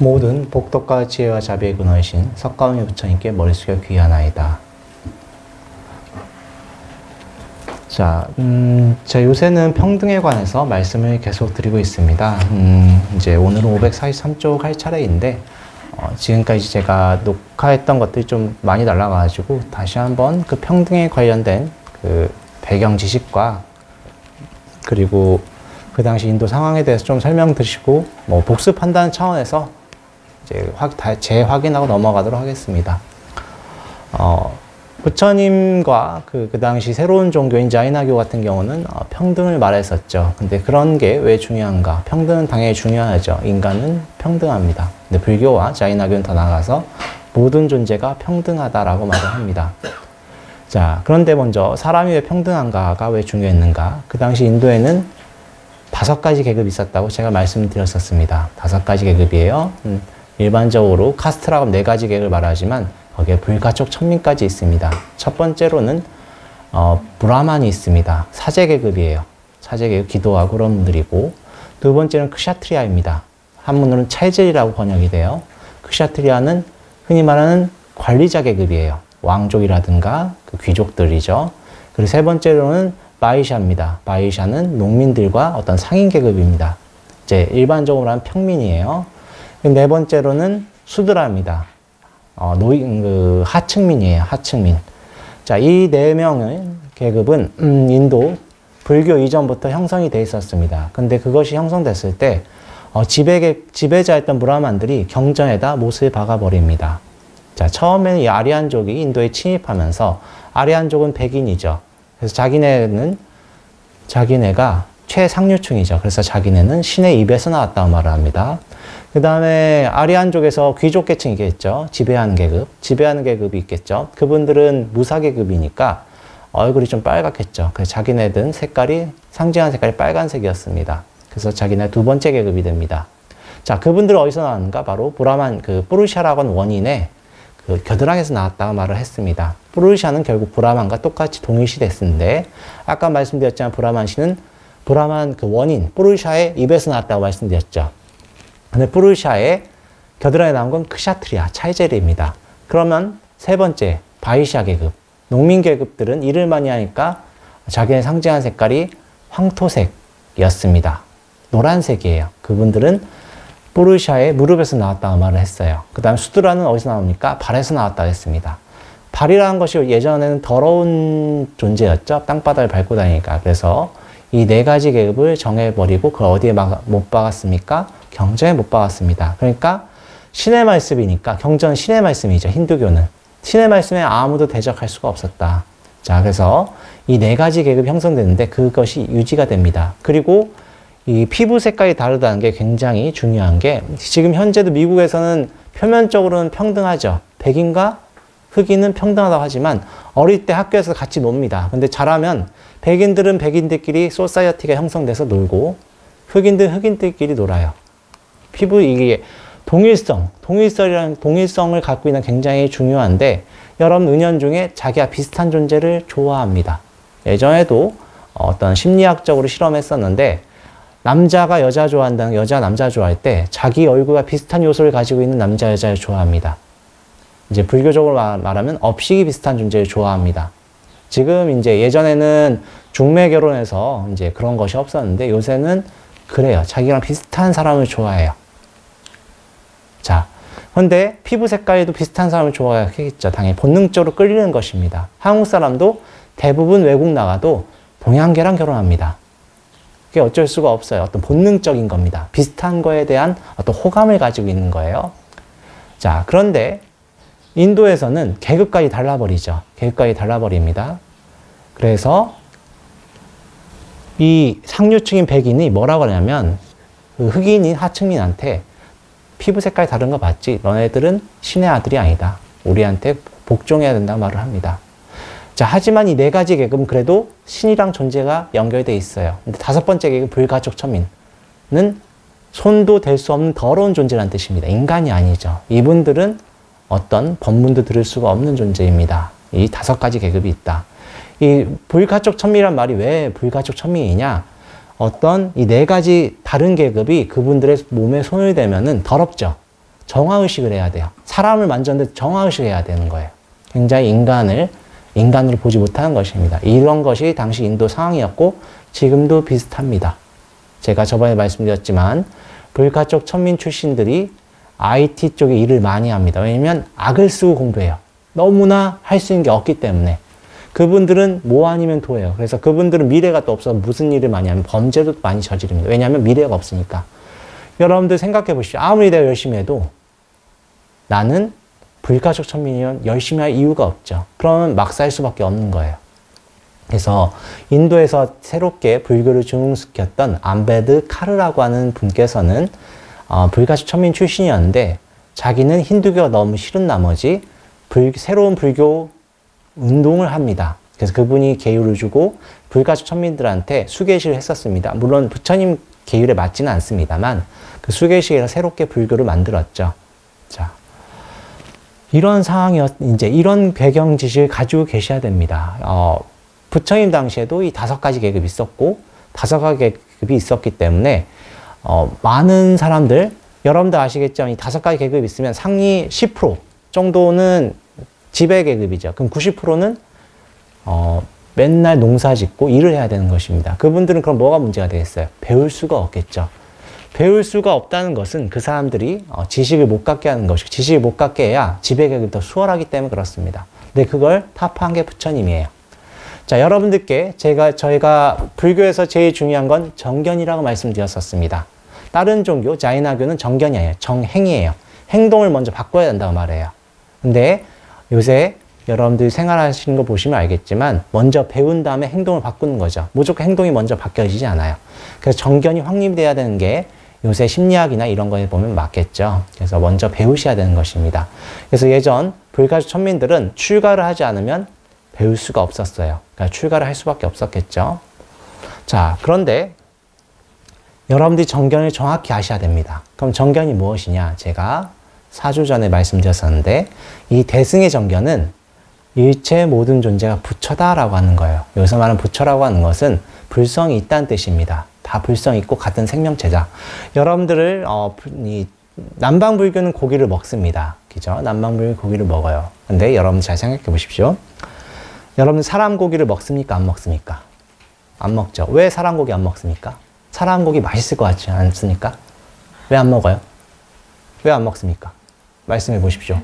모든 복덕과 지혜와 자비의 근원이신 석가모니 부처님께 머리 숙여 귀하나이다. 자, 제가 요새는 평등에 관해서 말씀을 계속 드리고 있습니다. 이제 오늘은 543쪽 할 차례인데, 지금까지 제가 녹화했던 것들이 좀 많이 날라가가지고, 다시 한번 그 평등에 관련된 그 배경 지식과, 그리고 그 당시 인도 상황에 대해서 좀 설명드리고, 뭐 복습한다는 차원에서 이제 재확인하고 넘어가도록 하겠습니다. 부처님과 그 당시 새로운 종교인 자이나교 같은 경우는 평등을 말했었죠. 근데 그런 게 왜 중요한가? 평등은 당연히 중요하죠. 인간은 평등합니다. 근데 불교와 자이나교는 더 나아가서 모든 존재가 평등하다라고 말을 합니다. 자, 그런데 먼저 사람이 왜 평등한가가 왜 중요했는가? 그 당시 인도에는 5가지 계급이 있었다고 제가 말씀드렸었습니다. 5가지 계급이에요. 일반적으로 카스트라고 4가지 계급을 말하지만 거기에 불가촉 천민까지 있습니다. 첫 번째로는 브라만이 있습니다. 사제 계급이에요. 사제 계급 기도하고 그런 분들이고, 두 번째는 크샤트리아입니다. 한문으로는 찰젤이라고 번역이 돼요. 크샤트리아는 흔히 말하는 관리자 계급이에요. 왕족이라든가 그 귀족들이죠. 그리고 세 번째로는 바이샤입니다. 바이샤는 농민들과 어떤 상인 계급입니다. 이제 일반적으로 말하는 평민이에요. 네 번째로는 수드라입니다. 하층민이에요. 하층민. 자, 이 4명의 계급은 인도 불교 이전부터 형성이 돼 있었습니다. 근데 그것이 형성됐을 때 지배자였던 브라만들이 경전에다 못을 박아버립니다. 자, 처음에는 이 아리안족이 인도에 침입하면서, 아리안족은 백인이죠. 그래서 자기네가 최상류층이죠. 그래서 자기네는 신의 입에서 나왔다고 말을 합니다. 그 다음에 아리안족에서 귀족계층이겠죠. 지배하는 계급이 있겠죠. 그분들은 무사계급이니까 얼굴이 좀 빨갛겠죠. 그래서 자기네들은 상징하는 색깔이 빨간색이었습니다. 그래서 자기네 두 번째 계급이 됩니다. 자, 그분들은 어디서 나왔는가? 바로 브라만, 푸르샤라고 하는 원인의 겨드랑이에서 나왔다고 말을 했습니다. 푸르샤는 결국 브라만과 똑같이 동일시 됐는데, 아까 말씀드렸지만 브라만 원인, 푸르샤의 입에서 나왔다고 말씀드렸죠. 근데 푸르샤의 겨드랑이에 나온 건 크샤트리아, 찰제리입니다. 그러면 세 번째, 바이샤 계급. 농민 계급들은 일을 많이 하니까 자기네 상징하는 색깔이 황토색이었습니다. 노란색이에요. 그분들은 푸르샤의 무릎에서 나왔다고 말을 했어요. 그 다음 수드라는 어디서 나옵니까? 발에서 나왔다고 했습니다. 발이라는 것이 예전에는 더러운 존재였죠. 땅바닥을 밟고 다니니까. 그래서 이 4가지 계급을 정해버리고 그걸 어디에 못 박았습니까? 경전에 못 박았습니다. 그러니까 신의 말씀이니까, 경전은 신의 말씀이죠. 힌두교는. 신의 말씀에 아무도 대적할 수가 없었다. 자, 그래서 이 4가지 계급이 형성되는데 그것이 유지가 됩니다. 그리고 이 피부 색깔이 다르다는 게 굉장히 중요한 게, 지금 현재도 미국에서는 표면적으로는 평등하죠. 백인과 흑인은 평등하다고 하지만 어릴 때 학교에서 같이 놉니다. 근데 자라면 백인들은 백인들끼리 소사이어티가 형성돼서 놀고, 흑인들은 흑인들끼리 놀아요. 피부, 이게 동일성을 갖고 있는 굉장히 중요한데, 여러분 은연중에 자기와 비슷한 존재를 좋아합니다. 예전에도 어떤 심리학적으로 실험했었는데, 남자가 여자 좋아한다는, 여자 남자 좋아할 때 자기 얼굴과 비슷한 요소를 가지고 있는 남자 여자를 좋아합니다. 이제 불교적으로 말하면 업식이 비슷한 존재를 좋아합니다. 지금 이제 예전에는 중매 결혼해서 이제 그런 것이 없었는데, 요새는 그래요. 자기랑 비슷한 사람을 좋아해요. 자, 근데 피부 색깔도 비슷한 사람을 좋아하겠죠. 당연히 본능적으로 끌리는 것입니다. 한국 사람도 대부분 외국 나가도 동양계랑 결혼합니다. 그게 어쩔 수가 없어요. 어떤 본능적인 겁니다. 비슷한 거에 대한 어떤 호감을 가지고 있는 거예요. 자, 그런데 인도에서는 계급까지 달라버리죠. 계급까지 달라버립니다. 그래서 이 상류층인 백인이 뭐라고 하냐면, 그 흑인인 하층민한테 피부 색깔이 다른 거 봤지? 너네들은 신의 아들이 아니다. 우리한테 복종해야 된다고 말을 합니다. 자, 하지만 이 4가지 계급은 그래도 신이랑 존재가 연결되어 있어요. 근데 5번째 계급 불가촉 천민은 손도 댈 수 없는 더러운 존재라는 뜻입니다. 인간이 아니죠. 이분들은 어떤 법문도 들을 수가 없는 존재입니다. 이 5가지 계급이 있다. 이 불가촉 천민이란 말이 왜 불가촉 천민이냐? 어떤 이 4가지 다른 계급이 그분들의 몸에 손을 대면은 더럽죠. 정화의식을 해야 돼요. 사람을 만졌는데 정화의식을 해야 되는 거예요. 굉장히 인간으로 보지 못하는 것입니다. 이런 것이 당시 인도 상황이었고 지금도 비슷합니다. 제가 저번에 말씀드렸지만 불가촉 천민 출신들이 IT 쪽에 일을 많이 합니다. 왜냐면 악을 쓰고 공부해요. 너무나 할 수 있는 게 없기 때문에. 그분들은 뭐 아니면 도예요. 그래서 그분들은 미래가 또 없어서 무슨 일을 많이 하면 범죄도 많이 저지릅니다. 왜냐하면 미래가 없으니까. 여러분들 생각해 보십시오. 아무리 내가 열심히 해도 나는 불가촉 천민이면 열심히 할 이유가 없죠. 그러면 막 살 수밖에 없는 거예요. 그래서 인도에서 새롭게 불교를 중흥시켰던 암베드 카르라고 하는 분께서는 불가촉 천민 출신이었는데 자기는 힌두교가 너무 싫은 나머지 새로운 불교 운동을 합니다. 그래서 그분이 계율을 주고 불가촉 천민들한테 수계시를 했었습니다. 물론 부처님 계율에 맞지는 않습니다만 그 수계시에서 새롭게 불교를 만들었죠. 자, 이런 이제 이런 배경 지식을 가지고 계셔야 됩니다. 부처님 당시에도 이 5가지 계급이 있었고 5가지 계급이 있었기 때문에 많은 사람들, 여러분들 아시겠지만 이 5가지 계급이 있으면 상위 10% 정도는 지배 계급이죠. 그럼 90%는 맨날 농사 짓고 일을 해야 되는 것입니다. 그분들은 그럼 뭐가 문제가 되겠어요? 배울 수가 없겠죠. 배울 수가 없다는 것은 그 사람들이 지식을 못 갖게 하는 것이고 지식을 못 갖게 해야 지배 계급이 더 수월하기 때문에 그렇습니다. 근데 그걸 타파한 게 부처님이에요. 자, 여러분들께 저희가 불교에서 제일 중요한 건 정견이라고 말씀드렸었습니다. 다른 종교, 자이나교는 정견이 아니에요. 정행이에요. 행동을 먼저 바꿔야 된다고 말해요. 근데 요새 여러분들이 생활하시는 거 보시면 알겠지만 먼저 배운 다음에 행동을 바꾸는 거죠. 무조건 행동이 먼저 바뀌어지지 않아요. 그래서 정견이 확립돼야 되는 게 요새 심리학이나 이런 거에 보면 맞겠죠. 그래서 먼저 배우셔야 되는 것입니다. 그래서 예전 불가촉 천민들은 출가를 하지 않으면 배울 수가 없었어요. 그러니까 출가를 할 수밖에 없었겠죠. 자, 그런데 여러분들이 정견을 정확히 아셔야 됩니다. 그럼 정견이 무엇이냐? 제가 4주 전에 말씀드렸었는데 이 대승의 정견은 일체 모든 존재가 부처다라고 하는 거예요. 여기서 말하는 부처라고 하는 것은 불성이 있다는 뜻입니다. 다 불성이 있고 같은 생명체자. 여러분들을 이 남방불교는 고기를 먹습니다. 그죠? 남방불교는 고기를 먹어요. 근데 여러분 잘 생각해 보십시오. 여러분 사람 고기를 먹습니까? 안 먹습니까? 안 먹죠. 왜 사람 고기 안 먹습니까? 사람 고기 맛있을 것 같지 않습니까? 왜 안 먹어요? 왜 안 먹습니까? 말씀해 보십시오.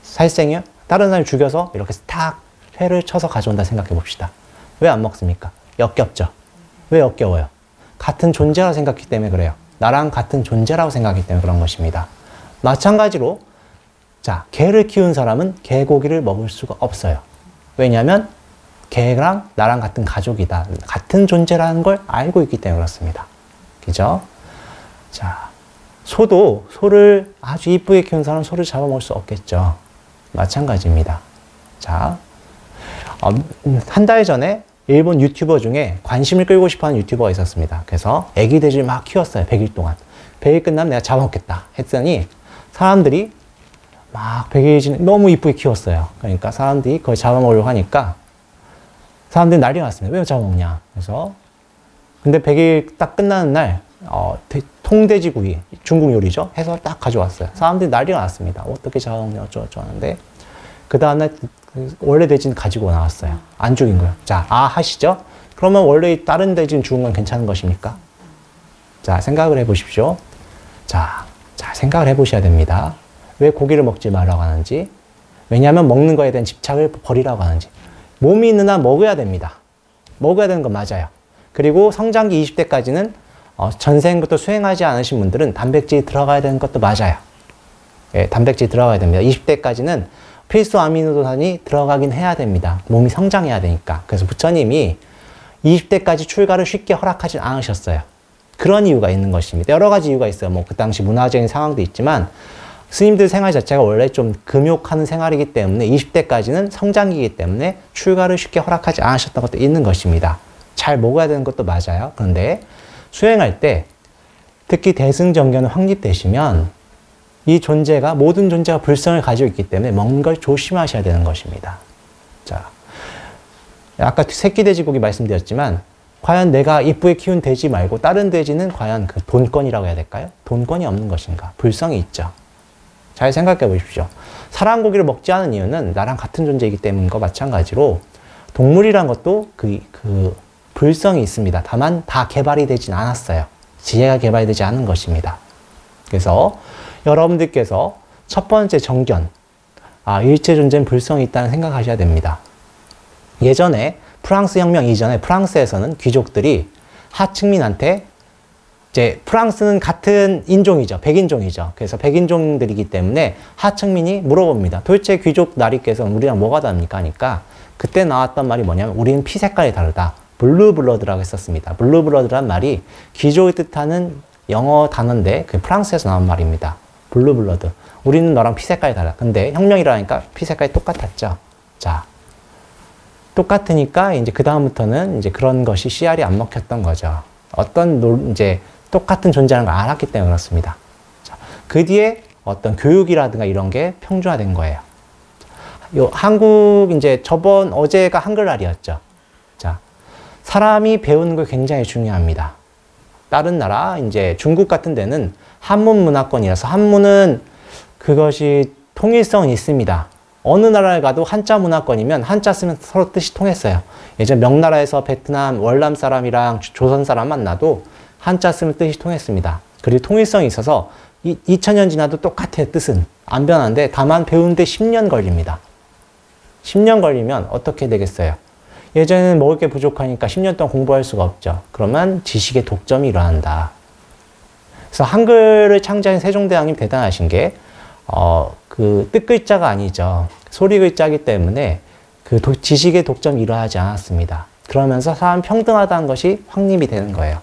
살생이요? 다른 사람 죽여서 이렇게 탁 회를 쳐서 가져온다 생각해 봅시다. 왜 안 먹습니까? 역겹죠. 왜 역겨워요? 같은 존재라고 생각하기 때문에 그래요. 나랑 같은 존재라고 생각하기 때문에 그런 것입니다. 마찬가지로 자, 개를 키운 사람은 개고기를 먹을 수가 없어요. 왜냐하면 개랑 나랑 같은 가족이다. 같은 존재라는 걸 알고 있기 때문에 그렇습니다. 그죠? 자, 소를 아주 이쁘게 키운 사람은 소를 잡아먹을 수 없겠죠. 마찬가지입니다. 자, 한 달 전에 일본 유튜버 중에 관심을 끌고 싶어하는 유튜버가 있었습니다. 그래서 애기 돼지를 막 키웠어요. 100일 동안. 100일 끝나면 내가 잡아먹겠다 했더니 사람들이 막 100일 너무 이쁘게 키웠어요. 그러니까 사람들이 그걸 잡아먹으려고 하니까 사람들이 난리가 났습니다. 왜 잡아먹냐. 그래서 근데 100일 딱 끝나는 날 통돼지구이, 중국 요리죠. 해서 딱 가져왔어요. 사람들이 난리가 났습니다. 어떻게 잡아먹냐 어쩌고저쩌고 하는데 그 다음날 원래 돼지는 가지고 나왔어요. 안 죽인 거예요. 자, 하시죠? 그러면 원래 다른 돼지는 죽은 건 괜찮은 것입니까? 자, 생각을 해보십시오. 자, 생각을 해보셔야 됩니다. 왜 고기를 먹지 말라고 하는지, 왜냐하면 먹는 거에 대한 집착을 버리라고 하는지. 몸이 있는 한 먹어야 됩니다. 먹어야 되는 건 맞아요. 그리고 성장기 20대까지는 전생부터 수행하지 않으신 분들은 단백질이 들어가야 되는 것도 맞아요. 예, 단백질이 들어가야 됩니다. 20대까지는 필수 아미노산이 들어가긴 해야 됩니다. 몸이 성장해야 되니까. 그래서 부처님이 20대까지 출가를 쉽게 허락하지 않으셨어요. 그런 이유가 있는 것입니다. 여러 가지 이유가 있어요. 뭐 그 당시 문화적인 상황도 있지만 스님들 생활 자체가 원래 좀 금욕하는 생활이기 때문에 20대까지는 성장기이기 때문에 출가를 쉽게 허락하지 않으셨던 것도 있는 것입니다. 잘 먹어야 되는 것도 맞아요. 그런데 수행할 때 특히 대승정견을 확립되시면 이 존재가 모든 존재가 불성을 가지고 있기 때문에 먹는 걸 조심하셔야 되는 것입니다. 자, 아까 새끼 돼지고기 말씀드렸지만 과연 내가 이쁘게 키운 돼지 말고 다른 돼지는 과연 그 돈권이라고 해야 될까요? 돈권이 없는 것인가? 불성이 있죠. 잘 생각해 보십시오. 사람 고기를 먹지 않은 이유는 나랑 같은 존재이기 때문인 것 마찬가지로 동물이란 것도 그 불성이 있습니다. 다만 다 개발이 되진 않았어요. 지혜가 개발되지 않은 것입니다. 그래서 여러분들께서 첫 번째 정견, 일체 존재는 불성이 있다는 생각하셔야 됩니다. 예전에 프랑스 혁명 이전에 프랑스에서는 귀족들이 하층민한테 이제 프랑스는 같은 인종이죠. 백인종이죠. 그래서 백인종들이기 때문에 하층민이 물어봅니다. 도대체 귀족 나리께서는 우리랑 뭐가 다릅니까? 하니까 그때 나왔던 말이 뭐냐면 우리는 피 색깔이 다르다. 블루블러드라고 했었습니다. 블루블러드란 말이 귀족을 뜻하는 영어 단어인데 그 프랑스에서 나온 말입니다. 블루블러드. 우리는 너랑 피 색깔이 달라. 근데 혁명이라니까 피 색깔이 똑같았죠. 자, 똑같으니까 이제 그 다음부터는 이제 그런 것이 씨알이 안 먹혔던 거죠. 이제 똑같은 존재라는 걸 알았기 때문에 그렇습니다. 자, 그 뒤에 어떤 교육이라든가 이런 게 평준화된 거예요. 한국 이제 어제가 한글날이었죠. 자, 사람이 배우는 거 굉장히 중요합니다. 다른 나라, 이제 중국 같은 데는 한문 문화권이라서 한문은 그것이 통일성은 있습니다. 어느 나라에 가도 한자 문화권이면 한자 쓰면 서로 뜻이 통했어요. 예전 명나라에서 베트남 월남 사람이랑 조선 사람 만나도 한자 쓰면 뜻이 통했습니다. 그리고 통일성이 있어서 2000년 지나도 똑같아요. 뜻은 안 변하는데 다만 배우는데 10년 걸립니다. 10년 걸리면 어떻게 되겠어요? 예전에는 먹을 게 부족하니까 10년 동안 공부할 수가 없죠. 그러면 지식의 독점이 일어난다. 그래서 한글을 창제한 세종대왕님 대단하신 게 그 뜻글자가 아니죠. 소리글자이기 때문에 그 지식의 독점이 일어나지 않았습니다. 그러면서 사람 평등하다는 것이 확립이 되는 거예요.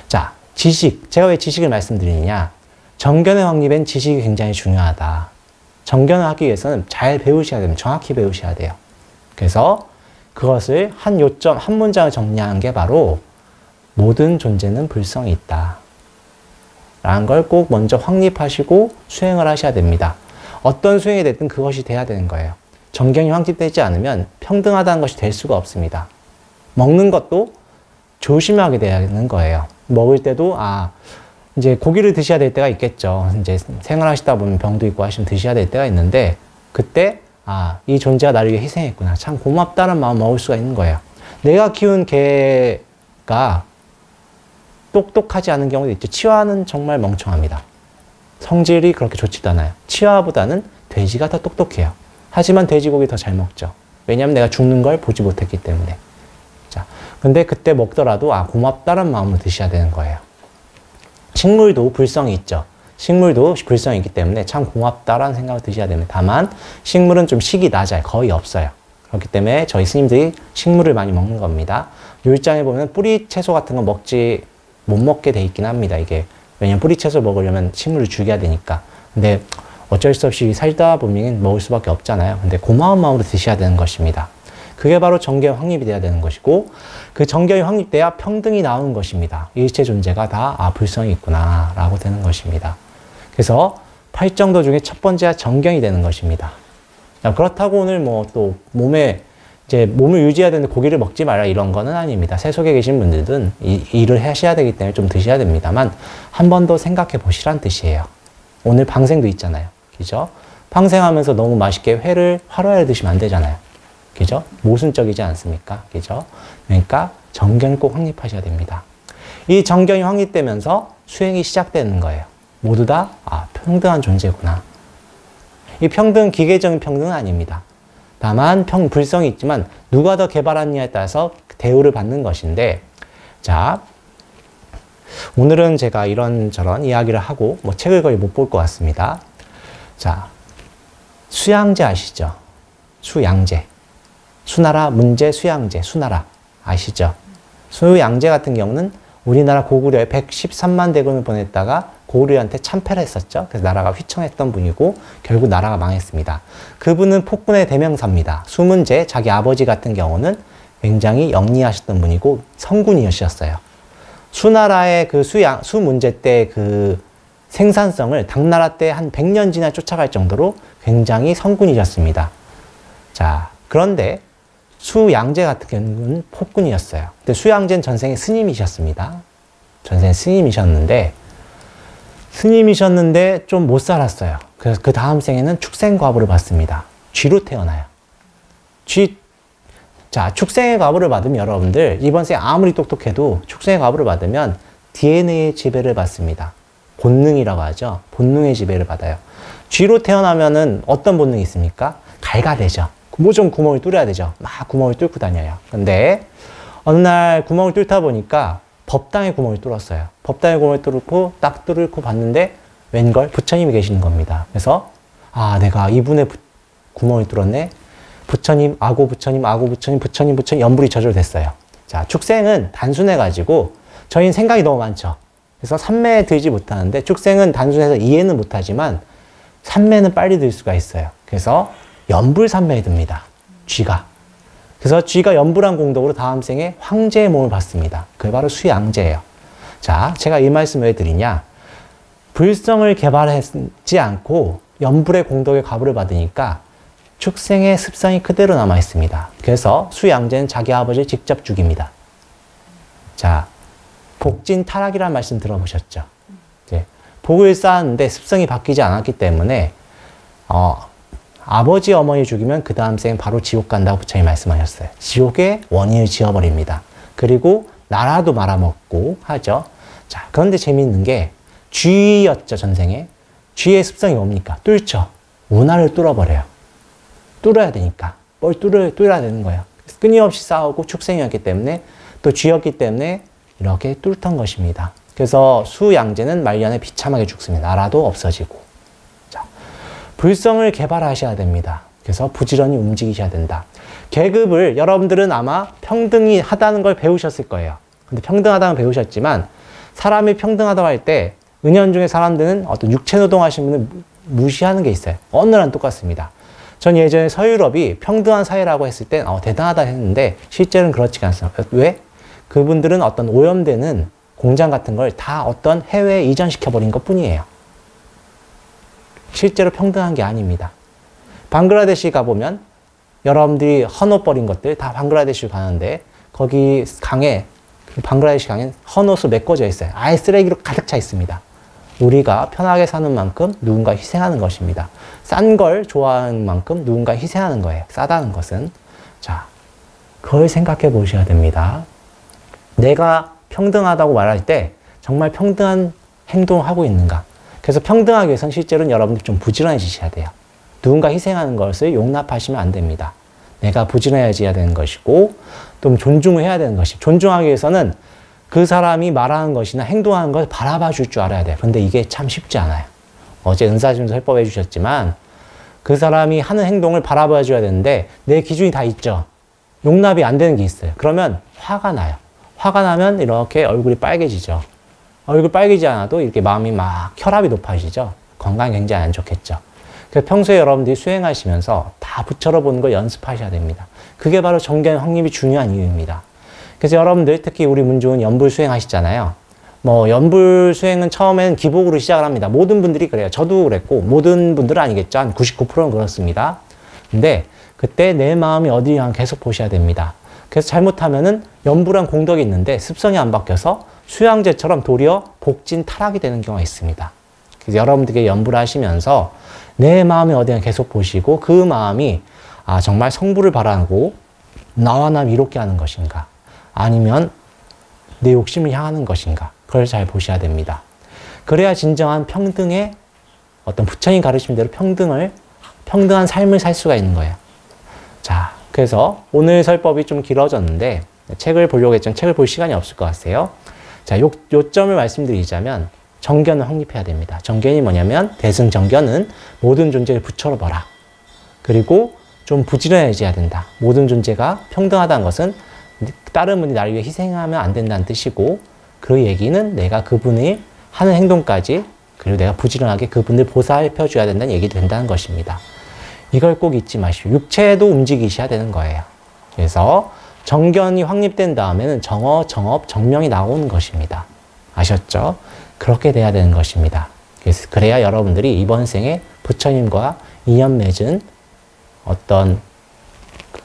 자, 지식. 제가 왜 지식을 말씀드리느냐. 정견의 확립엔 지식이 굉장히 중요하다. 정견을 하기 위해서는 잘 배우셔야 됩니다. 정확히 배우셔야 돼요. 그래서 그것을 한 문장을 정리한 게 바로 모든 존재는 불성이 있다. 라는 걸 꼭 먼저 확립하시고 수행을 하셔야 됩니다. 어떤 수행이 됐든 그것이 돼야 되는 거예요. 정견이 확립되지 않으면 평등하다는 것이 될 수가 없습니다. 먹는 것도 조심하게 돼야 되는 거예요. 먹을 때도 이제 고기를 드셔야 될 때가 있겠죠. 이제 생활하시다 보면 병도 있고 하시면 드셔야 될 때가 있는데 그때 이 존재가 나를 위해 희생했구나. 참 고맙다는 마음 먹을 수가 있는 거예요. 내가 키운 개가 똑똑하지 않은 경우도 있죠. 치와는 정말 멍청합니다. 성질이 그렇게 좋지도 않아요. 치와보다는 돼지가 더 똑똑해요. 하지만 돼지고기 더 잘 먹죠. 왜냐하면 내가 죽는 걸 보지 못했기 때문에. 자, 근데 그때 먹더라도 고맙다는 마음으로 드셔야 되는 거예요. 식물도 불성이 있죠. 식물도 불성이 있기 때문에 참 고맙다라는 생각을 드셔야 됩니다. 다만 식물은 좀 식이 낮아요. 거의 없어요. 그렇기 때문에 저희 스님들이 식물을 많이 먹는 겁니다. 율장에 보면 뿌리 채소 같은 거 못 먹게 돼 있긴 합니다. 이게 왜냐면 뿌리 채소 먹으려면 식물을 죽여야 되니까. 근데 어쩔 수 없이 살다 보면 먹을 수밖에 없잖아요. 근데 고마운 마음으로 드셔야 되는 것입니다. 그게 바로 정견 확립이 돼야 되는 것이고 그 정견이 확립돼야 평등이 나오는 것입니다. 일체 존재가 다 불성이 있구나 라고 되는 것입니다. 그래서 팔정도 중에 첫 번째가 정견이 되는 것입니다. 그렇다고 오늘 또 몸을 유지해야 되는데 고기를 먹지 마라 이런 거는 아닙니다. 세속에 계신 분들은 일을 하셔야 되기 때문에 좀 드셔야 됩니다만 한 번 더 생각해 보시란 뜻이에요. 오늘 방생도 있잖아요. 그죠? 방생하면서 너무 맛있게 화로회를 드시면 안 되잖아요. 그죠? 모순적이지 않습니까? 그죠? 그러니까 정견을 꼭 확립하셔야 됩니다. 이 정견이 확립되면서 수행이 시작되는 거예요. 모두 다 평등한 존재구나. 이 평등, 기계적인 평등은 아닙니다. 다만 불성이 있지만 누가 더 개발하느냐에 따라서 대우를 받는 것인데 자, 오늘은 제가 이런저런 이야기를 하고 책을 거의 못 볼 것 같습니다. 자, 수양제 아시죠? 수양제. 수나라, 문제, 수양제, 수나라 아시죠? 수양제 같은 경우는 우리나라 고구려에 113만 대군을 보냈다가 고구려한테 참패를 했었죠. 그래서 나라가 휘청했던 분이고 결국 나라가 망했습니다. 그분은 폭군의 대명사입니다. 수문제, 자기 아버지 같은 경우는 굉장히 영리하셨던 분이고 성군이셨어요. 수나라의 그 수문제 때 그 생산성을 당나라 때 한 100년 지나 쫓아갈 정도로 굉장히 성군이셨습니다. 자, 그런데 수양제 같은 경우는 폭군이었어요. 근데 수양제는 전생에 스님이셨습니다. 전생에 스님이셨는데 좀 못 살았어요. 그래서 그 다음 생에는 축생 과부를 받습니다. 쥐로 태어나요. 자, 축생의 과부를 받으면 여러분들 이번 생 아무리 똑똑해도 축생의 과부를 받으면 DNA의 지배를 받습니다. 본능이라고 하죠. 본능의 지배를 받아요. 쥐로 태어나면은 어떤 본능이 있습니까? 갈가대죠. 뭐 좀 구멍을 뚫어야 되죠. 막 구멍을 뚫고 다녀요. 근데 어느 날 구멍을 뚫다 보니까 법당에 구멍을 뚫었어요. 법당에 구멍을 뚫고 딱 뚫고 봤는데 웬걸? 부처님이 계시는 겁니다. 그래서 아, 내가 이분의 구멍을 뚫었네. 부처님, 아고 부처님, 아고 부처님, 부처님, 부처님 연불이 저절로 됐어요. 자, 축생은 단순해가지고 저희는 생각이 너무 많죠. 그래서 삼매에 들지 못하는데 축생은 단순해서 이해는 못하지만 삼매는 빨리 들 수가 있어요. 그래서 연불 삼매에 듭니다. 쥐가. 그래서 쥐가 연불한 공덕으로 다음 생에 황제의 몸을 받습니다. 그게 바로 수양제예요. 자, 제가 이 말씀 왜 드리냐. 불성을 개발하지 않고 연불의 공덕의 가부를 받으니까 축생의 습성이 그대로 남아 있습니다. 그래서 수양제는 자기 아버지를 직접 죽입니다. 자, 복진 타락이라는 말씀 들어보셨죠? 이제 복을 쌓았는데 습성이 바뀌지 않았기 때문에 아버지 어머니 죽이면 그 다음 생 바로 지옥 간다고 부처님이 말씀하셨어요. 지옥의 원인을 지어버립니다. 그리고 나라도 말아먹고 하죠. 자, 그런데 재미있는 게 쥐였죠, 전생에. 쥐의 습성이 뭡니까? 뚫죠. 운하를 뚫어버려요. 뚫어야 되니까. 뭘 뚫어야 되는 거예요. 끊임없이 싸우고 축생이었기 때문에 또 쥐였기 때문에 이렇게 뚫던 것입니다. 그래서 수양제는 말년에 비참하게 죽습니다. 나라도 없어지고. 자, 불성을 개발하셔야 됩니다. 그래서 부지런히 움직이셔야 된다. 계급을 여러분들은 아마 평등이 하다는 걸 배우셨을 거예요. 근데 평등하다는 걸 배우셨지만 사람이 평등하다고 할 때 은연중에 사람들은 어떤 육체노동 하시는 분을 무시하는 게 있어요. 어느 나라는 똑같습니다. 전 예전에 서유럽이 평등한 사회라고 했을 때 대단하다 했는데 실제로는 그렇지가 않습니다. 왜? 그분들은 어떤 오염되는 공장 같은 걸 다 어떤 해외에 이전시켜버린 것 뿐이에요. 실제로 평등한 게 아닙니다. 방글라데시 가보면 여러분들이 헌옷 버린 것들 다 방글라데시로 가는데 거기 강에, 방글라데시 강엔 헌옷으로 메꿔져 있어요. 아예 쓰레기로 가득 차 있습니다. 우리가 편하게 사는 만큼 누군가 희생하는 것입니다. 싼 걸 좋아하는 만큼 누군가 희생하는 거예요. 싸다는 것은. 자, 그걸 생각해 보셔야 됩니다. 내가 평등하다고 말할 때 정말 평등한 행동을 하고 있는가. 그래서 평등하기 위해서는 실제로는 여러분들 좀 부지런해지셔야 돼요. 누군가 희생하는 것을 용납하시면 안 됩니다. 내가 부지런해져야 되는 것이고 좀 존중을 해야 되는 것이. 존중하기 위해서는 그 사람이 말하는 것이나 행동하는 걸 바라봐 줄 줄 알아야 돼요. 그런데 이게 참 쉽지 않아요. 어제 은사심도 설법해 주셨지만 그 사람이 하는 행동을 바라봐 줘야 되는데 내 기준이 다 있죠. 용납이 안 되는 게 있어요. 그러면 화가 나요. 화가 나면 이렇게 얼굴이 빨개지죠. 얼굴 빨개지지 않아도 이렇게 마음이 막 혈압이 높아지죠. 건강이 굉장히 안 좋겠죠. 그래서 평소에 여러분들이 수행하시면서 다 부처로 보는 걸 연습하셔야 됩니다. 그게 바로 정견 확립이 중요한 이유입니다. 그래서 여러분들 특히 우리 문중은 연불 수행하시잖아요. 뭐 연불 수행은 처음에는 기복으로 시작을 합니다. 모든 분들이 그래요. 저도 그랬고 모든 분들은 아니겠죠. 한 99%는 그렇습니다. 근데 그때 내 마음이 어디를 계속 보셔야 됩니다. 그래서 잘못하면은 연불한 공덕이 있는데 습성이 안 바뀌어서 수양제처럼 도리어 복진 타락이 되는 경우가 있습니다. 그래서 여러분들께 연불하시면서 내 마음이 어디를 계속 보시고 그 마음이 정말 성불을 바라고 나와 남 이롭게 하는 것인가 아니면 내 욕심을 향하는 것인가 그걸 잘 보셔야 됩니다. 그래야 진정한 평등의 어떤 부처님 가르침 대로 평등한 삶을 살 수가 있는 거예요. 자, 그래서 오늘 설법이 좀 길어졌는데 책을 보려고 했지만 책을 볼 시간이 없을 것 같아요. 자, 요점을 말씀드리자면 정견을 확립해야 됩니다. 정견이 뭐냐면 대승정견은 모든 존재를 부처로 봐라. 그리고 좀 부지런해져야 된다. 모든 존재가 평등하다는 것은 다른 분이 나를 위해 희생하면 안 된다는 뜻이고 그 얘기는 내가 그분이 하는 행동까지 그리고 내가 부지런하게 그분을 보살펴줘야 된다는 얘기도 된다는 것입니다. 이걸 꼭 잊지 마시고 육체도 움직이셔야 되는 거예요. 그래서 정견이 확립된 다음에는 정어, 정업, 정명이 나오는 것입니다. 아셨죠? 그렇게 돼야 되는 것입니다. 그래야 여러분들이 이번 생에 부처님과 인연 맺은 어떤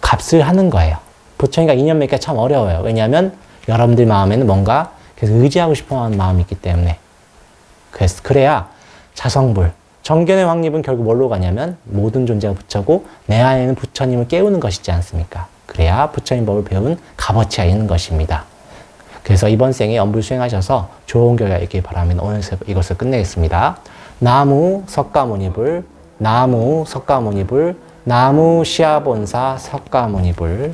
값을 하는 거예요. 부처님과 인연 맺기가 참 어려워요. 왜냐하면 여러분들 마음에는 뭔가 계속 의지하고 싶어 하는 마음이 있기 때문에. 그래야 자성불, 정견의 확립은 결국 뭘로 가냐면 모든 존재가 부처고 내 안에는 부처님을 깨우는 것이지 않습니까? 그래야 부처님 법을 배운 값어치가 있는 것입니다. 그래서 이번 생에 엄불 수행하셔서 좋은 결과 있길 바라면 오늘 이것을 끝내겠습니다. 나무 석가모니불, 나무 석가모니불, 나무 시아본사 석가모니불.